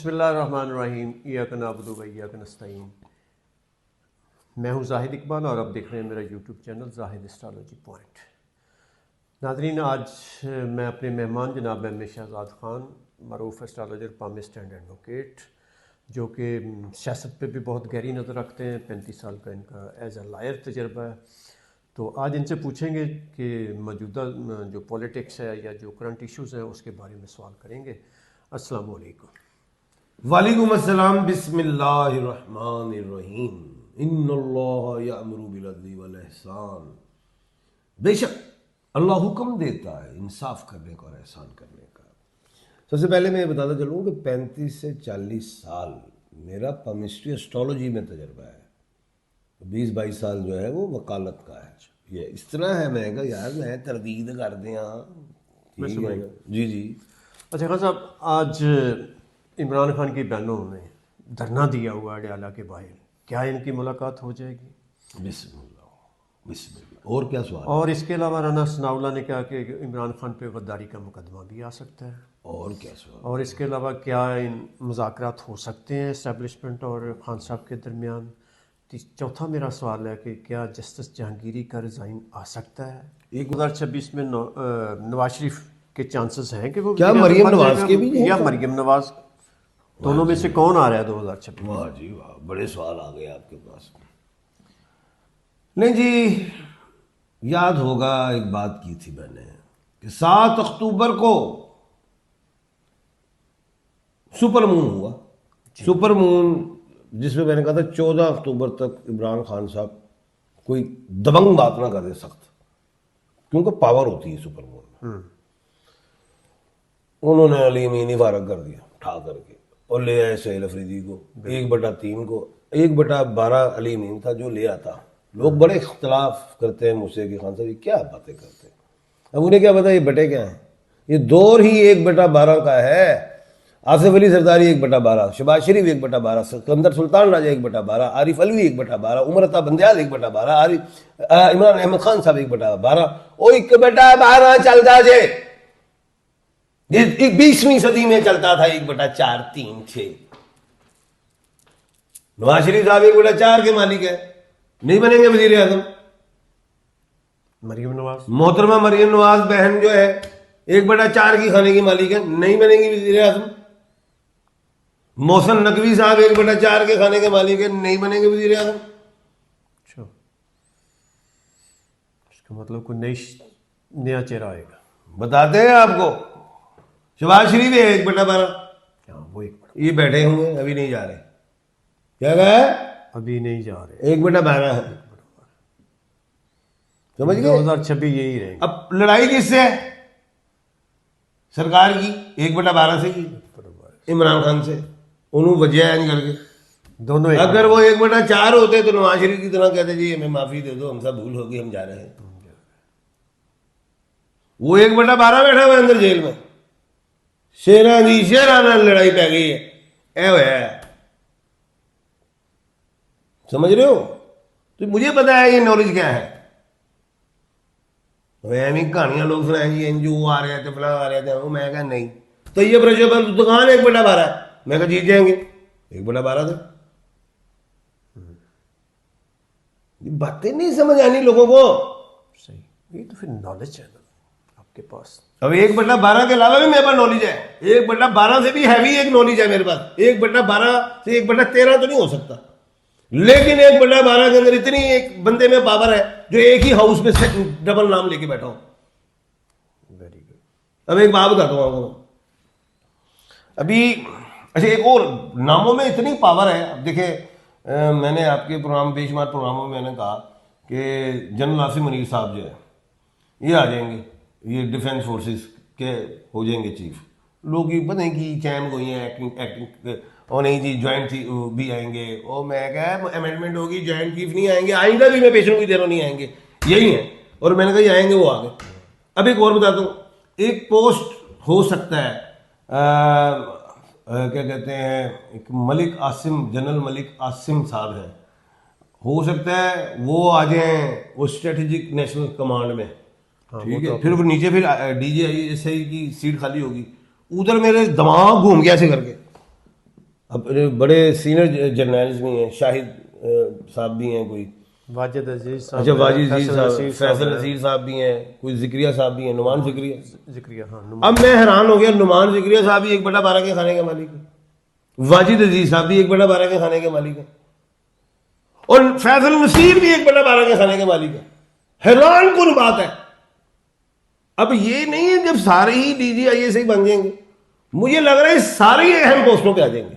बिस्मिल्लाहिर्रहमानिर्रहीम इय्याका नअबुदु व इय्याका नस्तईन। मैं हूँ जाहिद इकबाल और अब देख रहे हैं मेरा YouTube channel Zahid astrology point. नाज़रीन, आज मैं अपने मेहमान जनाब एम ए शहजाद ख़ान, मरूफ एस्ट्रोलॉजर, पामिस्ट एंड एडवोकेट, जो कि सियासत पे भी बहुत गहरी नज़र रखते हैं। 35 साल का इनका एज अ लायर तजर्बा है। तो आज इनसे पूछेंगे कि मौजूदा जो पॉलिटिक्स है या जो करंट इश्यूज़ हैं उसके बारे में सवाल करेंगे। अस्सलामु अलैकुम। वालेकुम अस्सलाम। बिस्मिल्लाहिर्रहमानिर्रहीम। इन्नल्लाह यअमुरु बिल अदली वल इहसान। बेशक अल्लाह हुक्म देता है इंसाफ करने का और एहसान करने का। सबसे पहले मैं ये बताता चलूँ कि 35 से 40 साल मेरा केमिस्ट्री एस्ट्रोलॉजी में तजर्बा है। 20-22 साल जो है वो वकालत का है। ये इस तरह है, मैं कहा यार मैं तरदीद कर दिया। जी जी। अच्छा खान साहब, आज इमरान खान की बहनों ने धरना दिया हुआ है अडयाला के बाहर, क्या इनकी मुलाकात हो जाएगी? बिस्मिल्लाह बिस्मिल्लाह। और क्या सवाल? और इसके अलावा राना सनाउल्लाह ने कहा कि इमरान खान पे गद्दारी का मुकदमा भी आ सकता है। और क्या सवाल? और इसके अलावा क्या इन मुज़ाकरात हो सकते हैं इस्टेब्लिशमेंट और खान साहब के दरमियान? चौथा मेरा सवाल है कि क्या जस्टिस जहांगीरी का रिज़ाइन आ सकता है? 2026 में नवाज शरीफ के चांसेस हैं कि वो क्या मरियम नवाज के भी या मरियम नवाज, दोनों में से कौन आ रहा है 2026? वाह जी वाह, बड़े सवाल आ गए आपके पास। नहीं जी, याद होगा एक बात की थी मैंने कि 7 अक्टूबर को सुपर मून हुआ। सुपर मून जिसमें मैंने कहा था 14 अक्टूबर तक इमरान खान साहब कोई दबंग बात ना कर दे सख्त, क्योंकि पावर होती है सुपर मून में। उन्होंने अली अमीनी फारग कर दिया ठा करके और ले आए सुहेल अफरीदी को 1/3 को। 1/12 अली अमीन था जो ले आता। लोग बड़े इख्तलाफ करते हैं मुझसे कि खान साहब ये क्या बातें करते हैं। अब उन्हें क्या पता ये बटे क्या है। ये दौर ही 1/12 का है। आसिफ अली सरदारी 1/12, शहबाज शरीफ 1/12, सिकंदर सुल्तान राजा 1/12, आरिफ अलवी 1/12, उमर अता बंदयाल 1/12, इमरान अहमद खान साहब 1/12। ओ 1/12 चलता जे 20वीं सदी में चलता था 1/4 3 6। नवाज शरीफ साहब 1/4 के मालिक है, नहीं बनेंगे वजीर आजम। मरियम नवाज, मोहतरमा मरियम नवाज बहन जो है 1/4 की खाने की मालिक है, नहीं बनेंगी वजीर आजम। मोहसन नकवी साहब 1/4 के खाने के मालिक है, नहीं बनेंगे वजीर आजम। अच्छा, इसका मतलब कोई नया चेहरा आएगा। बताते हैं आपको। शहबाज शरीफ है 1/12। वो ये बैठे हुए अभी नहीं जा रहे। क्या कहा है? अभी नहीं जा रहे। 1/12 है, समझ गए? 2026 यही रहेंगे। अब लड़ाई किससे है? सरकार की 1/12 से की, इमरान खान से। उन्होंने वजह नहीं करके दोनों अगर वो 1/4 होते तो नवाज शरीफ की तरह कहते जी हमें माफी दे दो, हमसे भूल होगी, हम जा रहे हैं। वो 1/12 बैठा हुआ अंदर जेल में। शेरा दी शेराना लड़ाई पै गई है। है समझ रहे हो? तो मुझे पता है ये नॉलेज क्या है। वह कहानियां लोग सुनाए जी एनजीओ आ रहे थे, फला आ रहे थे। मैं कहा नहीं, तो ये प्रजोबल दुकान 1/12 है। मैं कहा जीत जाएंगे 1/12 थे। बातें नहीं समझ आनी लोगों को। सही, ये तो फिर नॉलेज है ना आपके पास। अब 1/12 के अलावा भी मेरे पास नॉलेज है। 1/12 से भी हैवी एक नॉलेज है मेरे पास। 1/12 से 1/13 तो नहीं हो सकता, लेकिन 1/12 के अंदर इतनी एक बंदे में पावर है जो एक ही हाउस में डबल नाम लेके बैठा हूं। Very good. अब एक बात बताता हूं आपको अभी। अच्छा, एक और नामों में इतनी पावर है। अब देखिए, मैंने आपके प्रोग्राम बेशुमार प्रोग्रामों में मैंने कहा कि जनरल आसिम मुनीर साहब जो है ये आ जाएंगे, ये डिफेंस फोर्सेस के हो जाएंगे चीफ। लोग ये पता नहीं कि चैन गोई है एक्टिंग और नहीं जी ज्वाइंट भी आएंगे। और मैं कहा अमेंडमेंट होगी, ज्वाइंट चीफ नहीं आएंगे, आइंदा भी मैं पेशेंट को दे रहा हूँ नहीं आएंगे, यही है। और मैंने कहा ये आएंगे, वो आ गए। अब एक और बताता हूँ, एक पोस्ट हो सकता है क्या कहते हैं, एक मलिक आसिम, जनरल मलिक आसिम साहब है, हो सकता है वो आ जाए वो स्ट्रेटेजिक नेशनल कमांड में। ठीक है, फिर नीचे फिर DGI की सीट खाली होगी, उधर मेरे दिमाग घूम गया ऐसे करके। अपने बड़े सीनियर जर्नलिस्ट भी हैं, शाहिद साहब भी हैं कोई, वाजिद अजीज साहब, अच्छा वाजिद अजीज साहब, नसीर फैसल नसीर साहब भी हैं, कोई जिक्रिया साहब भी हैं, नुमान जिक्रिया। जिक्रिया, हाँ अब मैं हैरान हो गया, नुमान जिक्रिया साहब भी 1/12 के खाने के मालिक हैं, वाजिद अजीज साहब भी 1/12 के खाने के मालिक हैं, और फैसल नसीर भी 1/12 के खाने के मालिक है। हैरान कौन बात है। अब ये नहीं है जब सारे ही DGIA से ही बन जाएंगे, मुझे लग रहा है सारे ही अहम पोस्टों पे आ जाएंगे,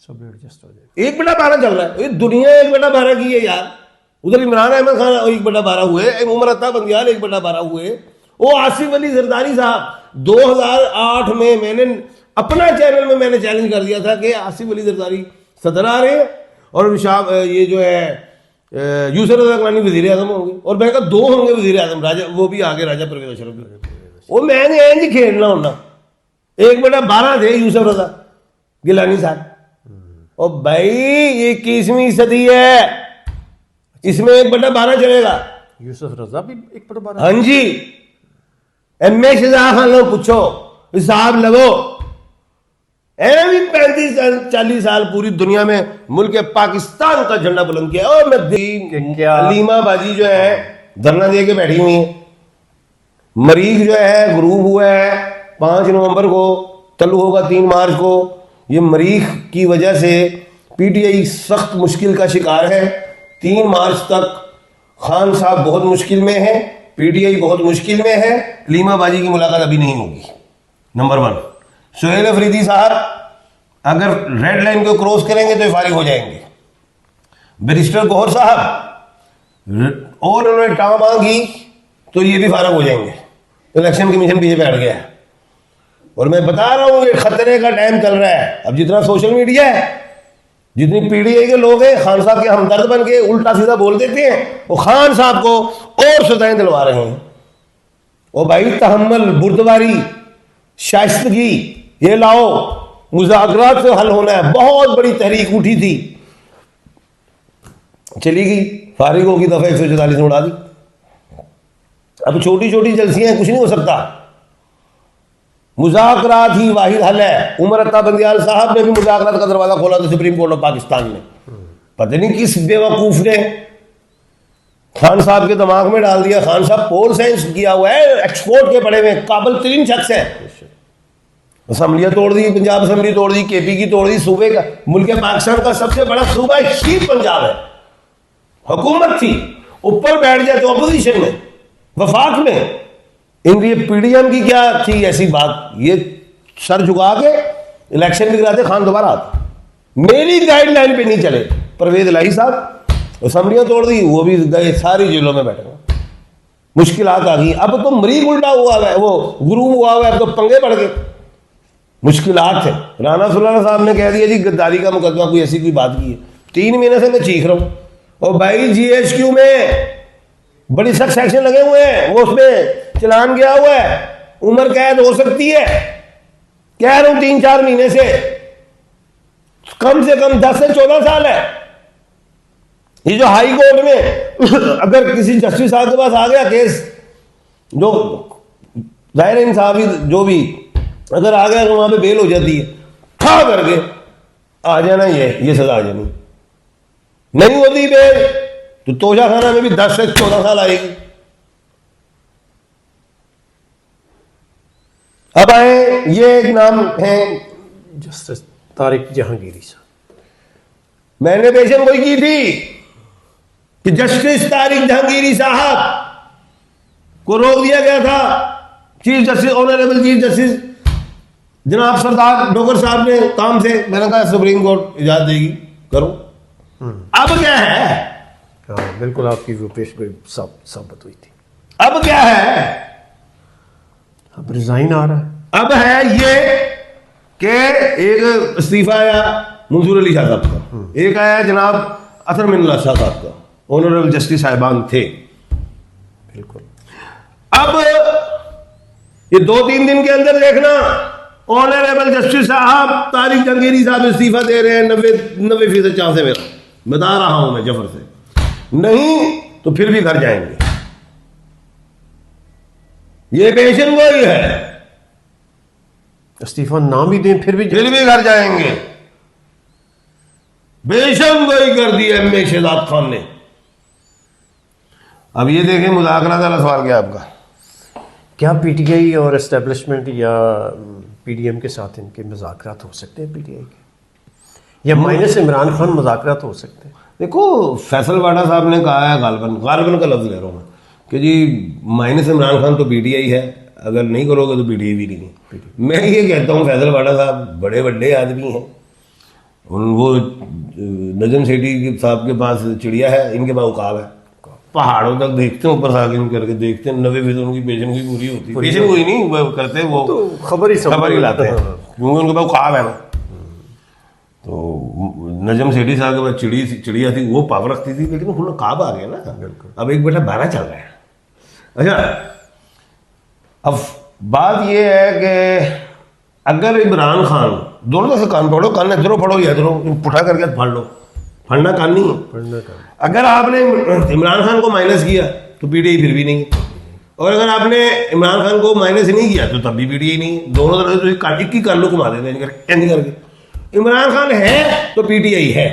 सब एडजस्ट हो जाए। 1/12 चल रहा है, ये दुनिया 1/12 की है यार। उधर इमरान अहमद खान 1/12 हुए, उमर अता बंदियाल 1/12 हुए, वो आसिफ अली जरदारी साहब 2008 में मैंने अपना चैनल में मैंने चैलेंज कर दिया था कि आसिफ अली जरदारी सदर आ रहे हैं और ये जो है यूसुफ रज़ा गिलानी वजीर आजम होंगे, और मैं कहा 2 होंगे वजीर आजम, राजा वो भी आगे राजा परवेज अशरफ भी। वो मैंने इंज खेलना होना, 1/12 थे यूसुफ रज़ा गिलानी साहब। और भाई ये 21वीं सदी है, इसमें 1/12 चलेगा। यूसुफ रजा भी 1/12। हाँ जी, MA शजा खान लोग पूछो, हिसाब लगो, भी 35-40 साल पूरी दुनिया में मुल्क पाकिस्तान का झंडा बुलंद किया। और मैं हलीमा बाजी जो है धरना दे के बैठी हुई है, मरीख जो है ग्रुप हुआ है 5 नवंबर को, तल्लु होगा 3 मार्च को। ये मरीख की वजह से PTI सख्त मुश्किल का शिकार है। 3 मार्च तक खान साहब बहुत मुश्किल में है, PTI बहुत मुश्किल में है। हलीमा बाजी की मुलाकात अभी नहीं होगी। नंबर 1, सुहेल अफरीदी साहब अगर रेड लाइन को क्रॉस करेंगे तो फारिग हो जाएंगे। बैरिस्टर गौहर साहब और उन्होंने टाँग की तो ये भी फारिग हो जाएंगे। इलेक्शन कमीशन पीछे बैठ गया है, और मैं बता रहा हूं ये खतरे का टाइम चल रहा है। अब जितना सोशल मीडिया है, जितनी PTI के लोग हैं खान साहब के हमदर्द बन के उल्टा सीधा बोल देते हैं, वो खान साहब को और सजाएं दिलवा रहे हैं। ओ भाई तहम्मुल, बुर्दबारी, शाइस्तगी ये लाओ, मुज़ाकरात से हल होना है। बहुत बड़ी तहरीक उठी थी, चली गई, फारिग होगी दफा 144 में उड़ा दी। अब छोटी छोटी जलसियां कुछ नहीं हो सकता, मुज़ाकरात ही वाहिद हल है। उमर अता बंदियाल साहब ने भी मुज़ाकरात का दरवाजा खोला था सुप्रीम कोर्ट ऑफ पाकिस्तान में। पता नहीं किस बेवकूफ ने खान साहब के दिमाग में डाल दिया। खान साहब पोल साइंस किया हुआ है, एक्सपोर्ट के पढ़े हुए काबिल तरीन शख्स है। असम्बलियां तोड़ दी, पंजाब असम्बली तोड़ दी, KP की तोड़ दी। सूबे का मुल्क पाकिस्तान का सबसे बड़ा सूबा शीर पंजाब है। हुकूमत थी, ऊपर बैठ जाए तो अपोजिशन में, वफाक में। इनकी PDM की क्या थी ऐसी बात, ये सर झुका के इलेक्शन भी कराते, खान दोबारा आते। मेरी गाइडलाइन पे नहीं चले। परवेज इलाही साहब असम्बलियां तोड़ दी, वो भी गए, सारी जेलों में बैठे हुए। मुश्किलात आ गई। अब तो मरीज उल्टा हुआ है, वो गुरु हुआ हुआ है, अब तो पंगे पड़ गए, मुश्किलात है। राना सुल्तान साहब ने कह दिया जी गद्दारी का मुकदमा, कोई ऐसी कोई बात की है। 3 महीने से मैं चीख रहा हूं। और भाई GHQ में बड़ी सख्त सेक्शन लगे हुए हैं, वो उसमें चलान गया हुआ है, उम्र कैद हो सकती है। कह रहा हूं 3-4 महीने से कम 10 से 14 साल है। ये जो हाई कोर्ट में अगर किसी जस्टिस साहब के पास आ गया केस, जो जाहिर इंसाफी जो भी अगर आ गया तो वहां पे बेल हो जाती है, ठा करके आ जाना, ये सजा आ जानी। नहीं होती बेल तो तोशा खाना में भी 10 से 14 साल आएगी। अब आए, ये एक नाम है जस्टिस तारिक जहांगीरी साहब। मैंने पेशन कोई की थी कि जस्टिस तारिक जहांगीरी साहब को रोक दिया गया था। Chief justice, honourable chief justice जनाब सरदार डोगर साहब ने काम से, मैंने कहा सुप्रीम कोर्ट इजाजत देगी, करो। अब क्या है? हाँ बिल्कुल, आपकी वो पेश गोई साबित हुई थी। अब क्या है? अब रिजाइन आ रहा है। अब है ये कि एक इस्तीफा आया मंसूर अली शाह साहब का, एक आया जनाब असर मिनुल्लाह शाह साहब का, ऑनरेबल जस्टिस साहिबान थे। बिल्कुल। अब ये 2-3 दिन के अंदर देखना, ऑनरेबल जस्टिस साहब तारिक जहांगीरी साहब इस्तीफा दे रहे हैं। 90% चांस है मेरा, बता रहा हूं मैं जफर से। नहीं तो फिर भी घर जाएंगे। ये पेशन गोई है। इस्तीफा ना भी दें फिर भी घर जाएंगे। बेशक वही कर दी एम.ए. शहजाद खान ने। अब ये देखें मुज़ाकरात वाला सवाल क्या आपका? क्या पीटीआई और एस्टेब्लिशमेंट या पीडीएम के साथ इनके मुज़ाकरात हो सकते हैं पीटीआई के, या माइनस इमरान खान मुज़ाकरात हो सकते हैं? देखो फैसल वाडा साहब ने कहा है, गालबन का लफ्ज़ ले रहा हूँ मैं, कि जी माइनस इमरान खान तो पीटीआई है, अगर नहीं करोगे तो पीटीआई भी नहीं है। मैं ये कहता हूँ फैसल वाडा साहब बड़े बड़े आदमी हैं, वो नजम सेठी साहब के पास चिड़िया है, इनके पास उकाब है। पहाड़ों तक देखते हैं, ऊपर साकिन करके देखते हैं, 90% उनकी पेशन की पूरी होती है। पेशन कोई नहीं वो करते, वो तो खबर ही लाते हैं, क्योंकि उनके पास उकाब है। तो नजम सेठी साहब के पास चिड़िया थी, वो पावर रखती थी, लेकिन उन्हें काब आ गया ना। अब एक बेटा 12 चल रहा है। अच्छा, अब बात यह है कि अगर इमरान खान, दोनों तरफ से कान पढ़ो, कान इधरों पढ़ो या इधरों, पुठा करके पढ़ लो, पढ़ना कान नहीं है। अगर आपने इमरान खान को माइनस किया तो पीटीआई फिर भी नहीं, और अगर आपने इमरान खान को माइनस नहीं किया तो तब भी पीटीआई नहीं। दोनों तरफ से एक ही कान लो घुमा देते हैं करके। इमरान खान है तो पीटीआई है,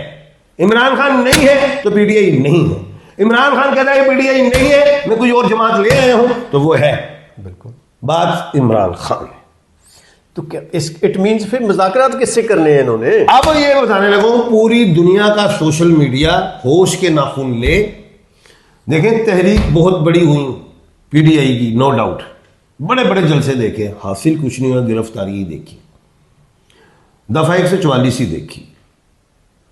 इमरान खान नहीं है तो पीटीआई नहीं है। इमरान खान कहता है पीटीआई नहीं है, मैं कोई और जमात ले आया हूं, तो वो है। बिल्कुल बात इमरान खान है। तो क्या इट मीन्स फिर मुज़ाकरात किससे करने हैं इन्होंने? अब ये बताने लगो, पूरी दुनिया का सोशल मीडिया होश के नाखून ले। देखें तहरीक बहुत बड़ी हुई पीटीआई की, नो डाउट, बड़े बड़े जलसे देखे, हासिल कुछ नहीं हुआ, गिरफ्तारी ही देखी, दफा 144 ही देखी,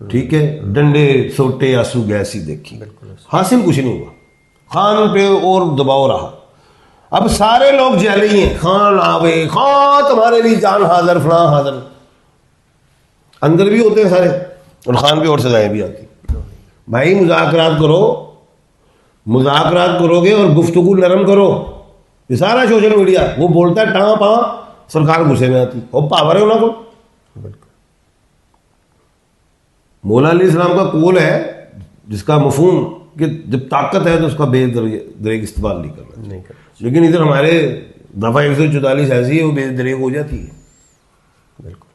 ठीक है, डंडे सोटे आंसू गैस ही देखी, हासिल कुछ नहीं हुआ। खान पे और दबाव रहा। अब सारे लोग जेल ही हैं, खान आवे, खान तुम्हारे लिए जान हाजिर, फलां हाजिर, अंदर भी होते हैं सारे, और खान पे और सजाएं भी आती। भाई मुज़ाकरात करो, मुज़ाकरात करोगे और गुफ्तगू नरम करो। ये सारा सोशल मीडिया वो बोलता है टाँ पाँ, सरकार गुस्से में आती, और पावर है उन्होंने को। मौला अली इस्लाम का कौल है जिसका मफहूम कि जब ताकत है तो उसका बेदरेग इस्तेमाल नहीं करना, लेकिन इधर हमारे दफा 144 ऐसी है, वो बेदरेग हो जाती है। बिल्कुल,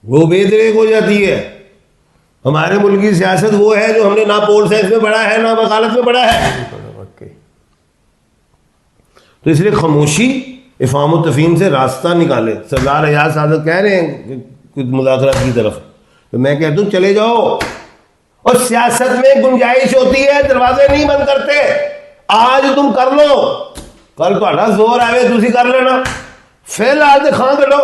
वो बेदरेग हो जाती है। हमारे मुल्क की सियासत वो है जो हमने ना पोल साइंस में पढ़ा है, ना वकालत में पढ़ा है। तो इसलिए खामोशी इफ़ाम व तफ़हीम से रास्ता निकाले। सरदार एजाज साहब कह रहे हैं कुछ मुज़ाकरात की तरफ, तो मैं कहता हूँ चले जाओ। और सियासत में गुंजाइश होती है, दरवाजे नहीं बंद करते। आज तुम कर लो, कल थोड़ा जोर आवे तुम कर लेना, फिलहाल तो खां करो।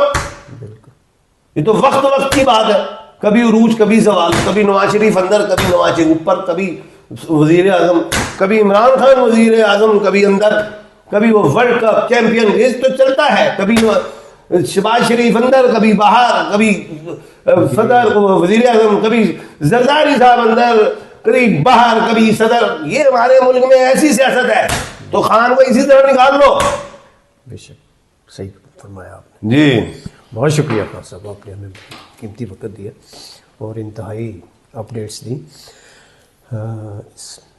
ये तो वक्त वक्त की बात है, कभी उरूज, कभी सवाल, कभी नवाज शरीफ अंदर, कभी नवाज शरीफ ऊपर, कभी वजीर आजम, कभी इमरान खान वजीर आजम, कभी अंदर, कभी वो वर्ल्ड कप चैंपियन, ये तो चलता है। कभी शहबाज शरीफ अंदर, कभी बाहर, कभी सदर वजीर आजम, कभी जरदारी साहब अंदर, कभी बाहर, कभी सदर। ये हमारे मुल्क में ऐसी सियासत है, तो खान को इसी तरह निकाल लो। बेशक, सही फरमाया आपने जी। बहुत शुक्रिया खान साहब, आपने हमें कीमती वक्त दिया और इंतहाई अपडेट्स दी।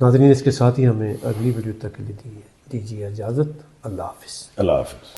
नाज़रीन, इसके साथ ही हमें अगली वीडियो तक के लिए दीजिए इजाज़त। अल्लाह हाफ़िज़। अल्लाह हाफ़िज़।